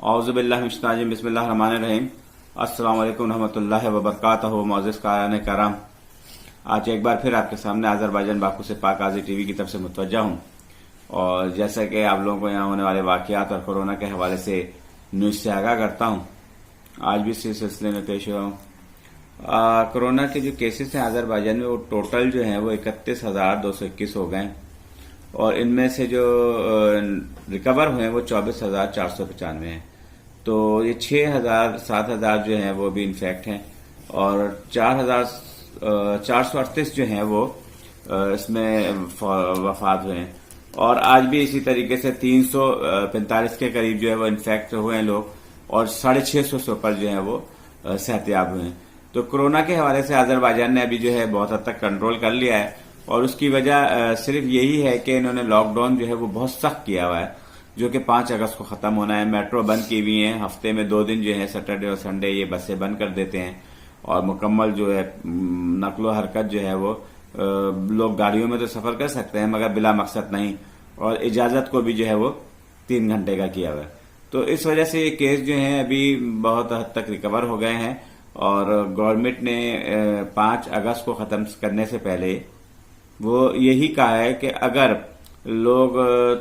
औज़ुबिल्लाहि मिनश्शैतानिर्रजीम बिस्मिल्लाहिर्रहमानिर्रहीम। अस्सलाम वालेकुम रहमतुल्लाहि व बरकातहू। मुअज़्ज़िज़ क़ारिन कराम, आज एक बार फिर आपके सामने आज़रबाईजान बाकू से पाक आज़ी टीवी की तरफ से मुतवज्जा हूँ। और जैसा कि आप लोगों को यहाँ होने वाले वाक़यात और कोरोना के हवाले से न्यूज़ से आगाह करता हूँ, आज भी इसी सिलसिले में पेश हुआ हूँ। कोरोना के जो केसेस हैं आज़रबाईजान में, वो टोटल जो हैं वो 31,221 हो गए और इनमें से जो रिकवर हुए हैं वो 24,495 हैं। तो ये 7,000 जो हैं वो भी इन्फेक्ट हैं और 4,438 जो हैं वो इसमें वफात हुए हैं। और आज भी इसी तरीके से 345 के करीब जो है वो इन्फेक्ट हुए हैं लोग और 650 से ऊपर जो है वो सेहतयाब हुए हैं। तो कोरोना के हवाले से आज़रबाईजान ने अभी जो है बहुत हद तक कंट्रोल कर लिया है और उसकी वजह सिर्फ यही है कि इन्होंने लॉकडाउन जो है वो बहुत सख्त किया हुआ है, जो कि 5 अगस्त को खत्म होना है। मेट्रो बंद की हुई है, हफ्ते में 2 दिन जो है सैटरडे और संडे ये बसें बंद कर देते हैं और मुकम्मल जो है नकलो हरकत जो है वो लोग गाड़ियों में तो सफर कर सकते हैं मगर बिला मकसद नहीं, और इजाजत को भी जो है वो 3 घंटे का किया हुआ है। तो इस वजह से ये केस जो है अभी बहुत हद तक रिकवर हो गए हैं और गवर्नमेंट ने 5 अगस्त को खत्म करने से पहले वो यही कहा है कि अगर लोग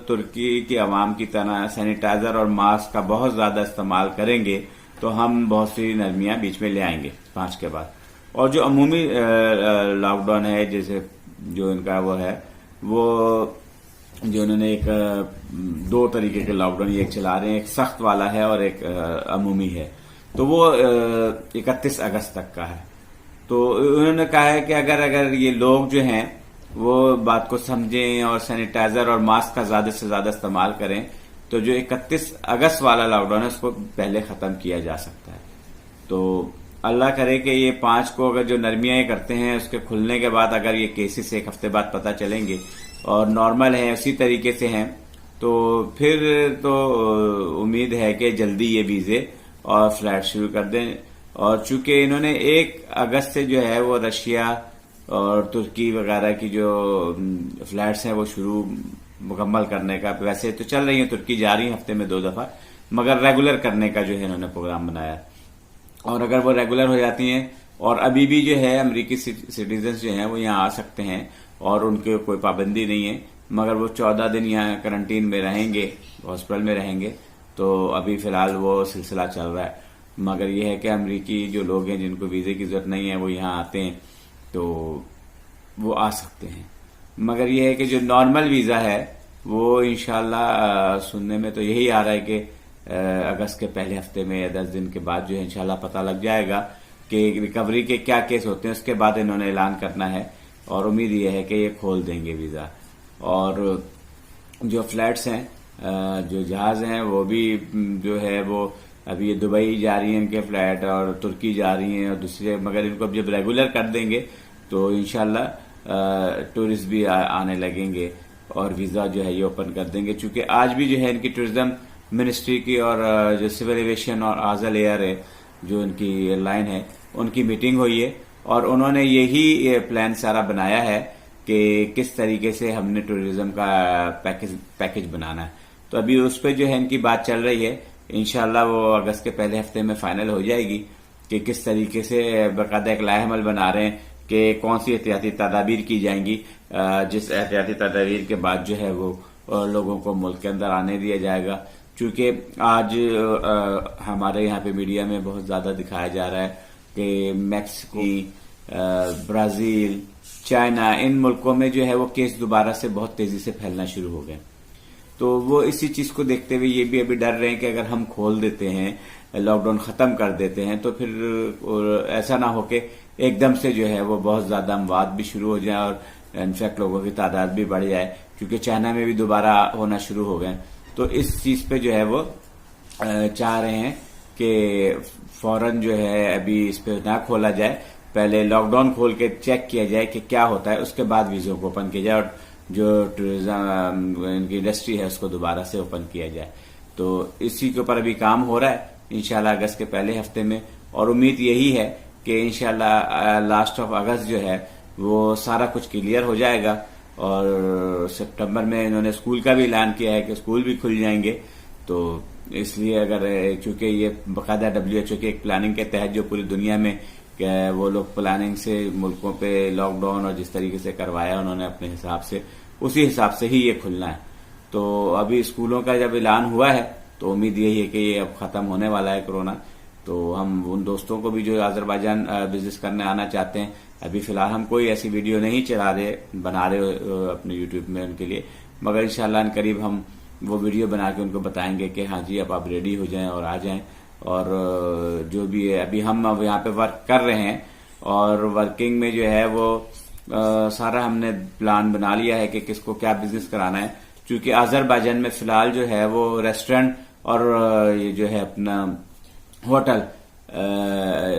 तुर्की की आवाम की तरह सैनिटाइजर और मास्क का बहुत ज्यादा इस्तेमाल करेंगे तो हम बहुत सी नरमियां बीच में ले आएंगे 5 के बाद। और जो अमूमी लॉकडाउन है, जैसे जो इनका वो है, वो जो उन्होंने एक 2 तरीके के लॉकडाउन एक चला रहे हैं, एक सख्त वाला है और एक अमूमी है। तो वो 31 अगस्त तक का है। तो उन्होंने कहा है कि अगर ये लोग जो हैं वो बात को समझें और सैनिटाइजर और मास्क का ज्यादा से ज्यादा इस्तेमाल करें तो जो 31 अगस्त वाला लॉकडाउन है उसको पहले खत्म किया जा सकता है। तो अल्लाह करे कि ये 5 को अगर जो नरमियां करते हैं उसके खुलने के बाद अगर ये केसेस 1 हफ्ते बाद पता चलेंगे और नॉर्मल है उसी तरीके से हैं तो फिर तो उम्मीद है कि जल्दी ये वीजे और फ्लाइट शुरू कर दें। और चूंकि इन्होंने 1 अगस्त से जो है वो रशिया और तुर्की वगैरह की जो फ्लाइट्स हैं वो शुरू मुकम्मल करने का, वैसे तो चल रही है, तुर्की जा रही है हफ्ते में 2 दफा, मगर रेगुलर करने का जो है इन्होंने प्रोग्राम बनाया। और अगर वो रेगुलर हो जाती हैं और अभी भी जो है अमेरिकी सिटीजन्स जो हैं वो यहाँ आ सकते हैं और उनके कोई पाबंदी नहीं है, मगर वो 14 दिन यहाँ क्वारंटीन में रहेंगे, हॉस्पिटल में रहेंगे। तो अभी फिलहाल वो सिलसिला चल रहा है। मगर ये है कि अमेरिकी जो लोग हैं जिनको वीजे की जरूरत नहीं है वो यहाँ आते हैं तो वो आ सकते हैं। मगर ये है कि जो नॉर्मल वीजा है वो इंशाल्लाह सुनने में तो यही आ रहा है कि अगस्त के पहले हफ्ते में या 10 दिन के बाद जो है इंशाल्लाह पता लग जाएगा कि रिकवरी के क्या केस होते हैं, उसके बाद इन्होंने ऐलान करना है और उम्मीद ये है कि ये खोल देंगे वीजा। और जो फ्लाइट्स हैं, जो जहाज हैं, वो भी जो है वो अभी ये दुबई जा रही है इनके फ्लाइट और तुर्की जा रही हैं और दूसरे, मगर इनको जब रेगुलर कर देंगे तो इंशाल्लाह टूरिस्ट भी आने लगेंगे और वीजा जो है ये ओपन कर देंगे। चूंकि आज भी जो है इनकी टूरिज्म मिनिस्ट्री की और जो सिविल एविएशन और आजल एयर है जो इनकी एयरलाइन है उनकी मीटिंग हुई है और उन्होंने यही प्लान सारा बनाया है कि किस तरीके से हमने टूरिज्म का पैकेज बनाना है। तो अभी उस पर जो है इनकी बात चल रही है, इंशाल्लाह वो अगस्त के पहले हफ्ते में फाइनल हो जाएगी कि किस तरीके से बाकायदा एक लाहेमल बना रहे हैं कि कौन सी एहतियाती तदाबीर की जाएंगी, जिस एहतियाती तदाबीर के बाद जो है वो लोगों को मुल्क के अंदर आने दिया जाएगा। चूंकि आज हमारे यहाँ पे मीडिया में बहुत ज्यादा दिखाया जा रहा है कि मैक्सिको, ब्राजील, चाइना, इन मुल्कों में जो है वो केस दोबारा से बहुत तेजी से फैलना शुरू हो गए। तो वो इसी चीज को देखते हुए ये भी अभी डर रहे हैं कि अगर हम खोल देते हैं, लॉकडाउन खत्म कर देते हैं तो फिर ऐसा ना हो कि एकदम से जो है वो बहुत ज्यादा अमवात भी शुरू हो जाए और इनफैक्ट लोगों की तादाद भी बढ़ जाए, क्योंकि चाइना में भी दोबारा होना शुरू हो गए। तो इस चीज पे जो है वो चाह रहे हैं कि फौरन जो है अभी इस पे ना खोला जाए, पहले लॉकडाउन खोल के चेक किया जाए कि क्या होता है, उसके बाद वीजों को ओपन किया जाए और जो टूरिज्म इनकी इंडस्ट्री है उसको दोबारा से ओपन किया जाए। तो इसी के ऊपर अभी काम हो रहा है इंशाल्लाह अगस्त के पहले हफ्ते में, और उम्मीद यही है कि इंशाल्लाह लास्ट ऑफ अगस्त जो है वो सारा कुछ क्लियर हो जाएगा और सितंबर में इन्होंने स्कूल का भी ऐलान किया है कि स्कूल भी खुल जाएंगे। तो اس لیے اگر چونکہ یہ باقاعدہ WHO کی ایک پلاننگ کے تحت جو پوری دنیا میں وہ لوگ پلاننگ سے ملکوں پہ لاک ڈاؤن اور جس طریقے سے کروایا انہوں نے اپنے حساب سے، اسی حساب سے ہی یہ کھلنا ہے. تو ابھی اسکولوں کا جب اعلان ہوا ہے تو امید یہی ہے کہ یہ اب ختم ہونے والا ہے کورونا. تو ہم ان دوستوں کو بھی جو آذربائیجان بزنس کرنے آنا چاہتے ہیں، ابھی فی الحال ہم کوئی ایسی ویڈیو نہیں بنا رہے اپنے یوٹیوب میں ان کے لیے، مگر انشاءاللہ ان قریب ہم وہ ویڈیو بنا کے ان کو بتائیں گے کہ ہاں جی اب آپ ریڈی ہو جائیں اور آ جائیں. اور جو بھی ہے ابھی ہم اب یہاں پہ ورک کر رہے ہیں، اور ورکنگ میں جو ہے وہ سارا ہم نے پلان بنا لیا ہے کہ کس کو کیا بزنس کرانا ہے. چونکہ آذربائیجان میں فی الحال جو ہے وہ ریسٹورینٹ اور یہ جو ہے اپنا ہوٹل،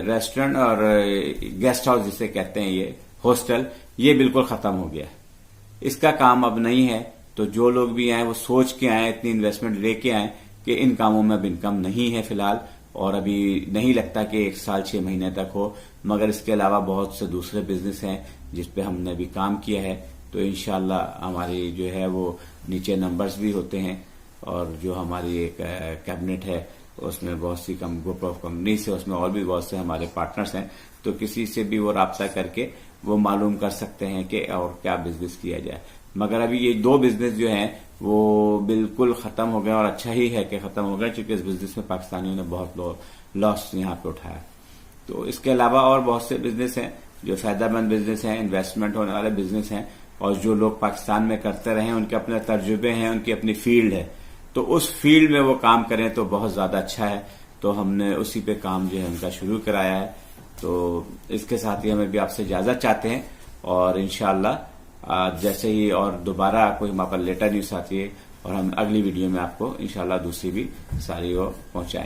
ریسٹورینٹ اور گیسٹ ہاؤس جسے کہتے ہیں، یہ ہاسٹل، یہ بالکل ختم ہو گیا. اس کا کام اب نہیں ہے. تو جو لوگ بھی آئیں وہ سوچ کے آئیں، اتنی انویسٹمنٹ لے کے آئیں کہ ان کاموں میں اب انکم نہیں ہے فی الحال، اور ابھی نہیں لگتا کہ 1 سال 6 مہینے تک ہو. مگر اس کے علاوہ بہت سے دوسرے بزنس ہیں جس پہ ہم نے ابھی کام کیا ہے. تو انشاءاللہ ہماری جو ہے وہ نیچے نمبرز بھی ہوتے ہیں، اور جو ہماری ایک کیبنٹ ہے اس میں بہت سی گروپ آف کمپنیز ہے، اس میں اور بھی بہت سے ہمارے پارٹنرز ہیں. تو کسی سے بھی وہ رابطہ کر کے وہ معلوم کر سکتے ہیں کہ اور کیا بزنس کیا جائے. مگر ابھی یہ 2 بزنس جو ہیں وہ بالکل ختم ہو گئے، اور اچھا ہی ہے کہ ختم ہو گئے، چونکہ اس بزنس میں پاکستانیوں نے بہت لاس یہاں پہ اٹھایا. تو اس کے علاوہ اور بہت سے بزنس ہیں جو فائدہ مند بزنس ہیں، انویسٹمنٹ ہونے والے بزنس ہیں، اور جو لوگ پاکستان میں کرتے رہے ہیں، ان کے اپنے تجربے ہیں، ان کی اپنی فیلڈ ہے. تو اس فیلڈ میں وہ کام کریں تو بہت زیادہ اچھا ہے. تو ہم نے اسی پہ کام جو ہے ان کا شروع کرایا ہے. تو اس کے ساتھ ہی ہمیں بھی آپ سے اجازت چاہتے ہیں، اور انشاءاللہ جیسے ہی اور دوبارہ کوئی ہمارے پاس لیٹر نیوز آتی ہے، اور ہم اگلی ویڈیو میں آپ کو انشاءاللہ دوسری بھی ساری وہ پہنچائیں.